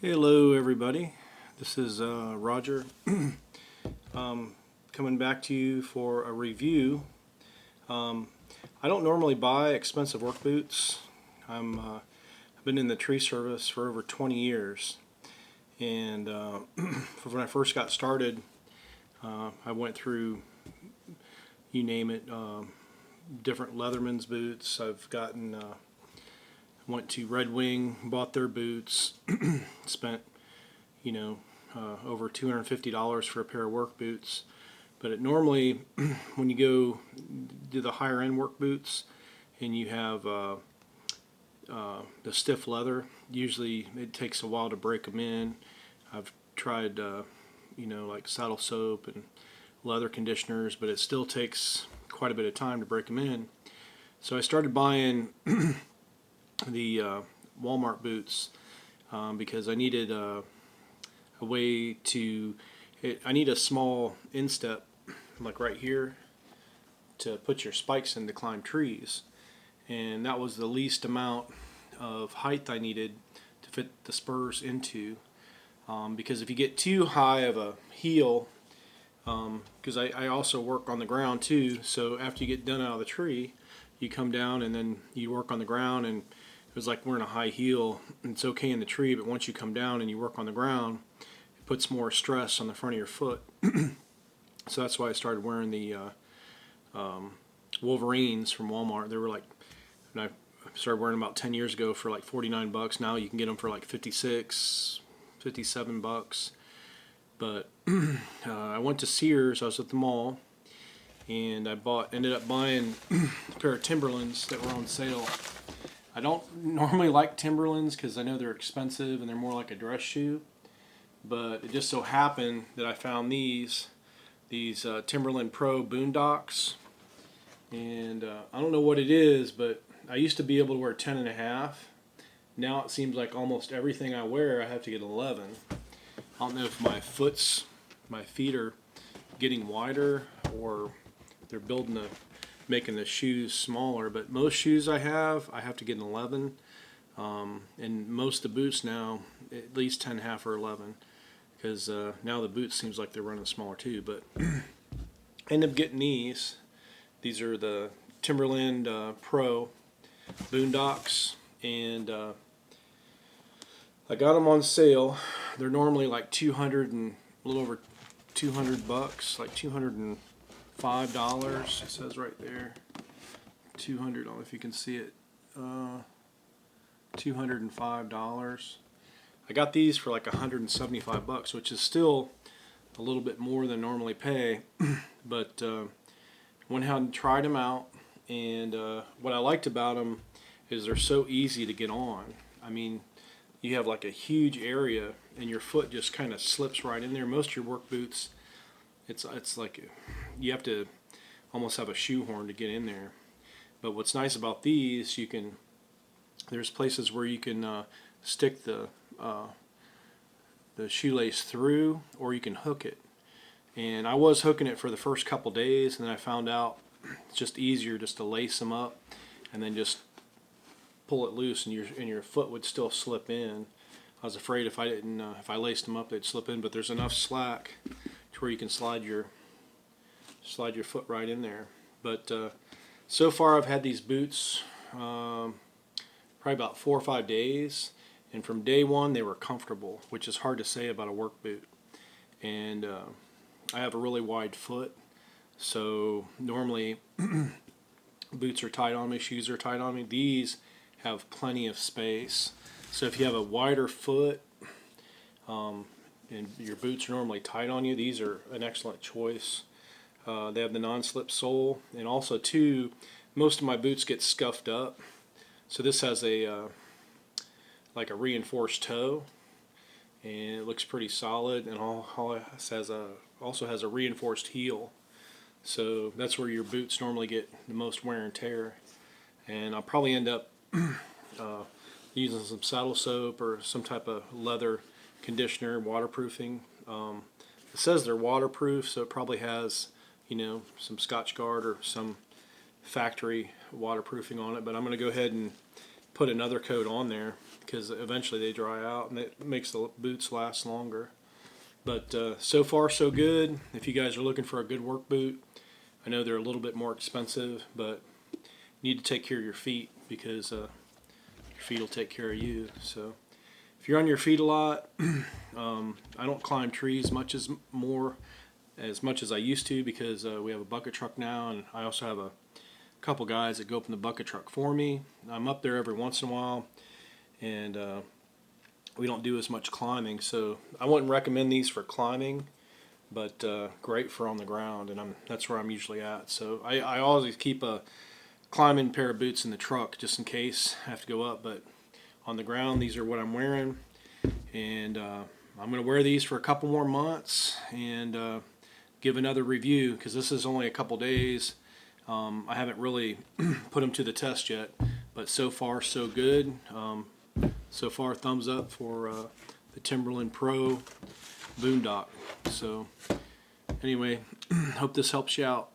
Hello everybody, this is Roger coming back to you for a review. I don't normally buy expensive work boots. I've been in the tree service for over 20 years, and when I first got started I went through, you name it, different Leatherman's boots. I've gotten went to Red Wing, bought their boots, spent over $250 for a pair of work boots. But normally when you go do the higher end work boots and you have the stiff leather, usually it takes a while to break them in. I've tried like saddle soap and leather conditioners, but it still takes quite a bit of time to break them in. So I started buying the Walmart boots because I needed a way to, I need a small instep like right here to put your spikes in to climb trees, and that was the least amount of height I needed to fit the spurs into, because if you get too high of a heel, because I also work on the ground too, so after you get done out of the tree you come down and then you work on the ground, and it was like wearing a high heel. It's okay in the tree, but once you come down and you work on the ground, it puts more stress on the front of your foot. So that's why I started wearing the Wolverines from Walmart. They were like, and I started wearing them about 10 years ago for like 49 bucks. Now you can get them for like 56, 57 bucks. But I went to Sears. I was at the mall, and I ended up buying a pair of Timberlands that were on sale. I don't normally like Timberlands because I know they're expensive and they're more like a dress shoe, but it just so happened that I found these Timberland Pro Boondocks, and I don't know what it is, but I used to be able to wear 10.5. Now it seems like almost everything I wear I have to get 11. I don't know if my feet are getting wider or they're making the shoes smaller, but most shoes I have to get an 11, and most of the boots now at least 10.5 or 11, because now the boots seems like they're running smaller too. But I end up getting these. These are the Timberland Pro Boondocks, and I got them on sale. They're normally like 200 and a little over 200 bucks, like $205. It says right there 200. I don't know if you can see it. $205. I got these for like 175 bucks, which is still a little bit more than I normally pay. But went ahead and tried them out, and what I liked about them is they're so easy to get on. I mean, you have like a huge area and your foot just kind of slips right in there. Most of your work boots, it's like you have to almost have a shoehorn to get in there. But what's nice about these, there's places where you can stick the shoelace through, or you can hook it. And I was hooking it for the first couple days, and then I found out it's just easier just to lace them up and then just pull it loose, and your foot would still slip in. I was afraid if I laced them up they'd slip in, but there's enough slack to where you can slide your foot right in there. But so far I've had these boots probably about 4 or 5 days, and from day one they were comfortable, which is hard to say about a work boot. And I have a really wide foot, so normally boots are tight on me, shoes are tight on me. These have plenty of space, so if you have a wider foot and your boots are normally tight on you, these are an excellent choice. They have the non-slip sole, and also too, most of my boots get scuffed up, so this has a like a reinforced toe, and it looks pretty solid, and also has a reinforced heel, so that's where your boots normally get the most wear and tear. And I'll probably end up using some saddle soap or some type of leather conditioner, waterproofing. It says they're waterproof, so it probably has some Scotch Guard or some factory waterproofing on it, but I'm going to go ahead and put another coat on there because eventually they dry out and it makes the boots last longer. But so far so good. If you guys are looking for a good work boot, I know they're a little bit more expensive, but you need to take care of your feet because your feet will take care of you. So if you're on your feet a lot, I don't climb trees much as I used to because we have a bucket truck now, and I also have a couple guys that go up in the bucket truck for me. I'm up there every once in a while, and we don't do as much climbing, so I wouldn't recommend these for climbing, but great for on the ground, and that's where I'm usually at. So I always keep a climbing pair of boots in the truck just in case I have to go up, but on the ground, these are what I'm wearing, and I'm going to wear these for a couple more months and give another review because this is only a couple days. I haven't really put them to the test yet, but so far so good. So far, thumbs up for the Timberland Pro Boondock. So anyway, hope this helps you out.